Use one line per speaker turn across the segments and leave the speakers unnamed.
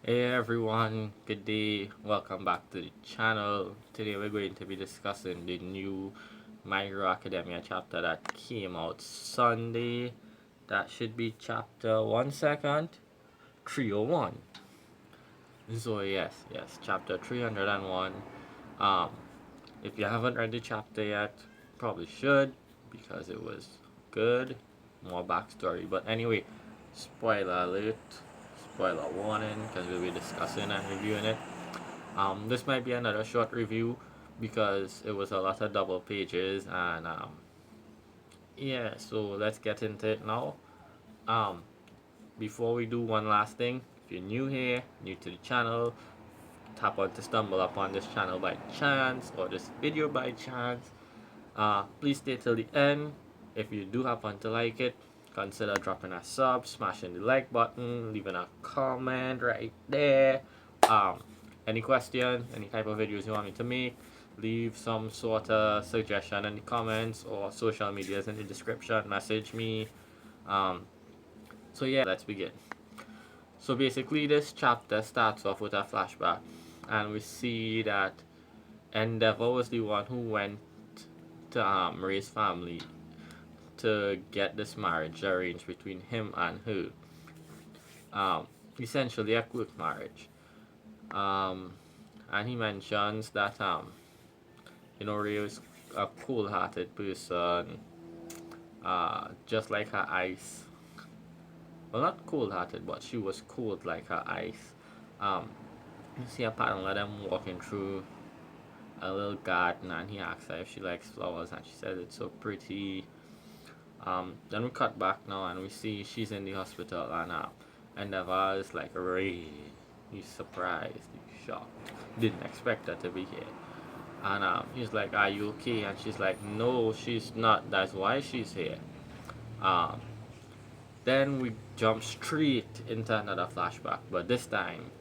Hey everyone, good day. Welcome back to the channel. Today we're going to be discussing the new My Hero Academia chapter that came out Sunday. That should be chapter 1 second 301. So yes, chapter 301. Um, if you haven't read the chapter yet, probably should because it was good. More backstory. But anyway, spoiler alert, spoiler warning because we'll be discussing and reviewing it. This might be another short review because it was a lot of double pages and yeah. So let's get into it now. Um, Before we do, one last thing: if you're new here, new to the channel, tap on to stumble upon this channel by chance or this video by chance. Please stay till the end. If you do happen to like it, consider dropping a sub, smashing the like button, leaving a comment right there. Um, any question, any type of videos you want me to make, leave some sort of suggestion in the comments or social medias in the description. Message me. Um, so yeah, let's begin. So basically, this chapter starts off with a flashback, and we see that Endeavor was the one who went to Ray's family to get this marriage arranged between him and her. Um, Essentially a quick marriage. Um, and he mentions that Ray was a cold-hearted person, just like her ice. Well, not cold-hearted, but she was cold like her ice. Um, you see a pattern of them walking through a little garden, and he asks her if she likes flowers, and she says it's so pretty. Then we cut back now and we see she's in the hospital and Neva is like, Ray, he's surprised, he's shocked, didn't expect her to be here. And he's like, are you okay? And she's like, no, she's not, that's why she's here. Um, then we jump straight into another flashback, but this time,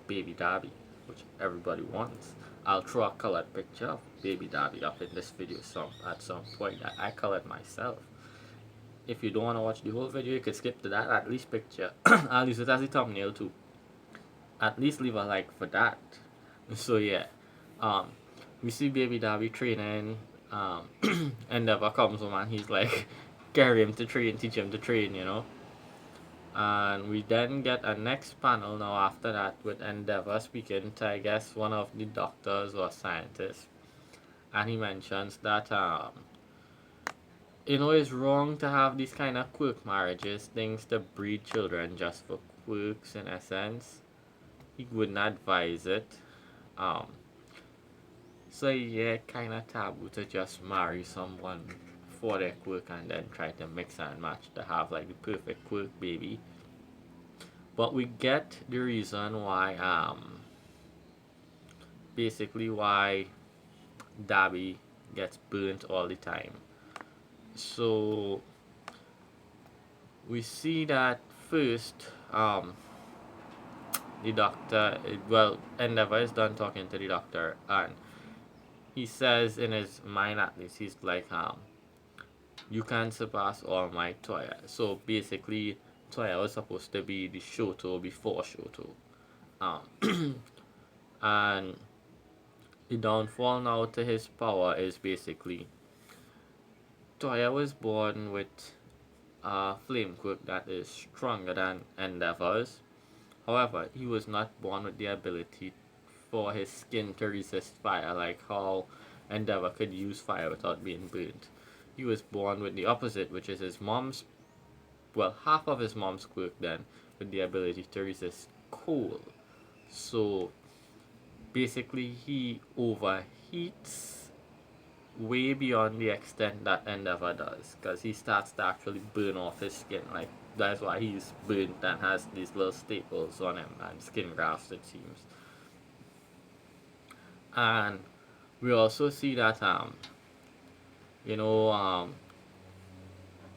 baby Dabi, which everybody wants. I'll throw a colored picture of baby Dabi up in this video at some point. I colored myself. If you don't want to watch the whole video, you can skip to that at least picture. I'll use it as a thumbnail too. At least leave a like for that. So yeah, um, we see baby Dabi training. Endeavor comes home and he's like, carry him to train, teach him to train. And we then get a next panel now after that with Endeavor speaking to, I guess, one of the doctors or scientists, and he mentions that it's wrong to have these kind of quirk marriages, things to breed children just for quirks in essence. He wouldn't advise it. Um, so yeah, kind of taboo to just marry someone for their quirk and then try to mix and match to have like the perfect quirk baby. But we get the reason why, basically why Dabi gets burnt all the time. So we see that first, the doctor, well, Endeavor is done talking to the doctor, and he says in his mind at least, he's like, you can't surpass all my Toya. So basically, Toya was supposed to be the Shoto before Shoto. And the downfall now to his power is basically Toya was born with a flame quirk that is stronger than Endeavor's. However, he was not born with the ability for his skin to resist fire, like how Endeavor could use fire without being burnt. He was born with the opposite, which is his mom's, well, half of his mom's quirk then, with the ability to resist cold. So basically, he overheats way beyond the extent that Endeavor does, because he starts to actually burn off his skin. Like, that's why he's burnt and has these little staples on him and skin grafts, it seems. And we also see that you know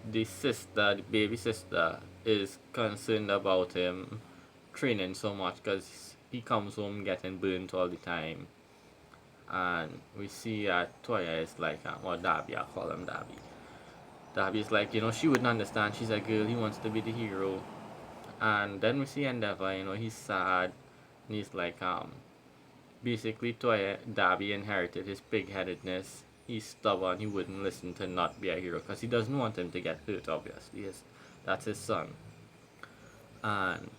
the baby sister, is concerned about him training so much because he comes home getting burnt all the time. And we see that Toya is like, or Dabi, I call him Dabi. Dabi is like, she wouldn't understand. She's a girl. He wants to be the hero. And then we see Endeavor, he's sad. And he's like, basically, Dabi inherited his pig-headedness. He's stubborn. He wouldn't listen to not be a hero because he doesn't want him to get hurt, obviously. That's his son. And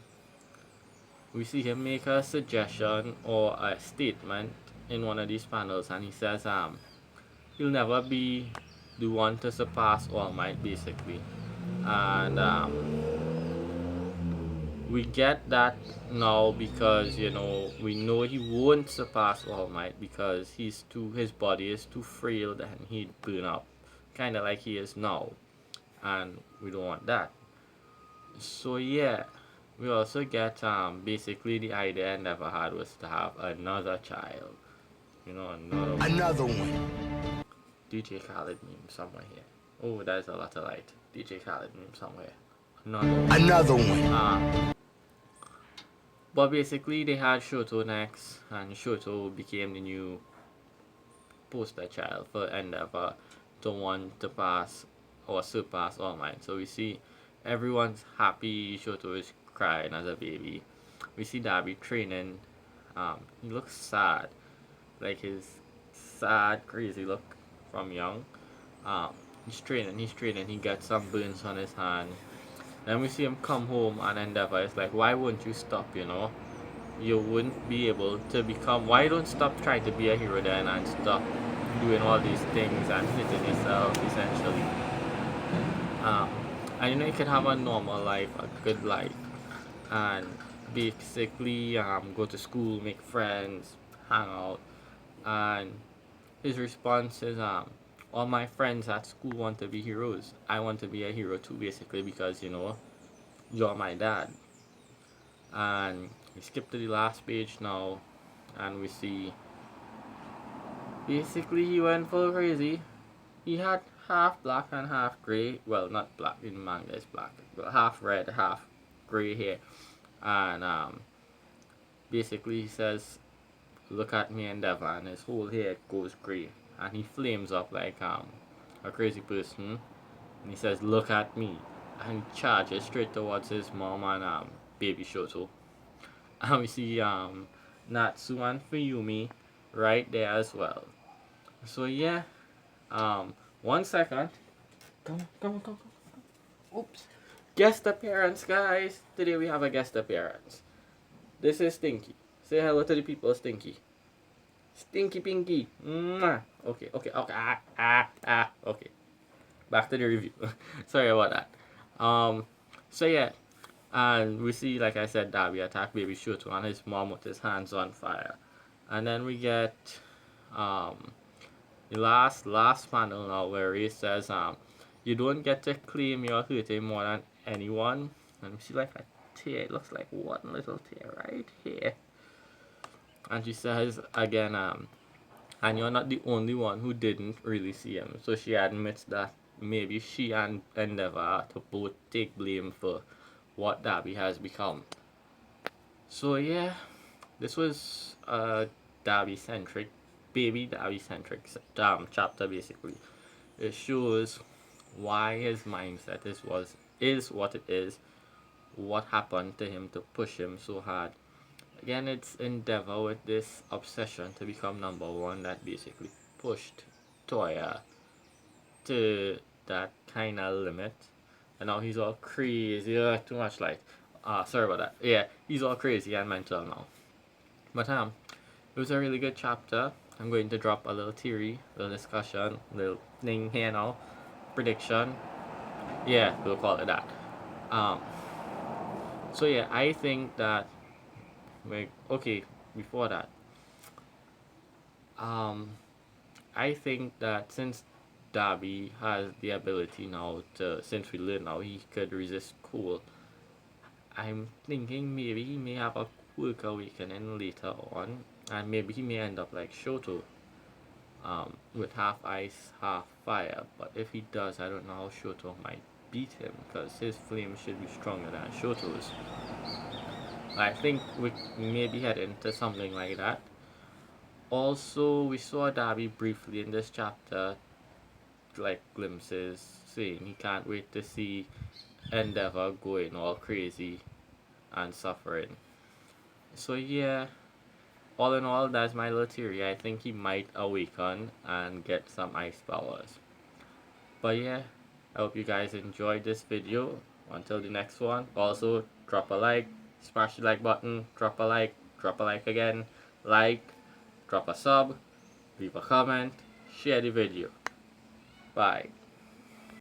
we see him make a suggestion or a statement in one of these panels, and he says, he'll never be the one to surpass All Might, basically. And we get that now because we know he won't surpass All Might because his body is too frail and he'd burn up, kind of like he is now, and we don't want that. So yeah, we also get basically the idea Endeavor had was to have another child, another one. DJ Khaled meme somewhere here. Oh, there's a lot of light. DJ Khaled meme somewhere. Another one. But basically, they had Shoto next, and Shoto became the new poster child for Endeavor to want to pass or surpass All Might. So we see everyone's happy. Shoto is crying as a baby. We see Dabi training. He looks sad, like his sad, crazy look from young. He's training. He gets some burns on his hand. Then we see him come home and Endeavor is like, why won't you stop, You wouldn't be able to become... Why don't stop trying to be a hero then and stop doing all these things and hitting yourself, essentially. And you can have a normal life, a good life. And basically go to school, make friends, hang out. And his response is, all my friends at school want to be heroes. I want to be a hero too, basically, because, you're my dad. And we skip to the last page now, and we see, basically, he went full crazy. He had half black and half gray. Well, not black, in manga it's black, but half red, half gray hair. And basically he says, look at me, Endeavor, and his whole hair goes gray. And he flames up like a crazy person. And he says, look at me. And he charges straight towards his mom and baby Shoto. And we see Natsu and Fuyumi right there as well. So yeah, 1 second. Come on. Oops. Guest appearance, guys. Today we have a guest appearance. This is Stinky. Say hello to the people, Stinky. Stinky Pinky. Mwah. Okay. Okay. Back to the review. Sorry about that. So yeah, and we see, like I said, Dabi attack baby Shoto and his mom with his hands on fire. And then we get the last panel now where he says, you don't get to claim you're hurting more than anyone. And we see like a tear. It looks like one little tear right here. And she says again, and you're not the only one who didn't really see him. So she admits that maybe she and Endeavor to both take blame for what Dabi has become. So yeah, this was a Dabi-centric, baby Dabi-centric chapter, basically. It shows why his mindset is what it is, what happened to him to push him so hard. Again, it's Endeavor with this obsession to become #1 that basically pushed Toya to that kind of limit. And now he's all crazy. Too much light. Sorry about that. Yeah, he's all crazy and mental now. But it was a really good chapter. I'm going to drop a little theory, a little discussion, a little thing here now. Prediction. Yeah, we'll call it that. So yeah, I think that before that, I think that since Dabi has the ability now since we learn now he could resist cool, I'm thinking maybe he may have a quick awakening later on, and maybe he may end up like Shoto, with half ice, half fire. But if he does, I don't know how Shoto might beat him, because his flame should be stronger than Shoto's. I think we maybe head into something like that. Also, we saw Dabi briefly in this chapter, like glimpses, saying he can't wait to see Endeavor going all crazy and suffering. So yeah, all in all, that's my little theory. I think he might awaken and get some ice powers. But yeah, I hope you guys enjoyed this video. Until the next one, also drop a like, smash the like button, drop a like again, like, drop a sub, leave a comment, share the video. Bye.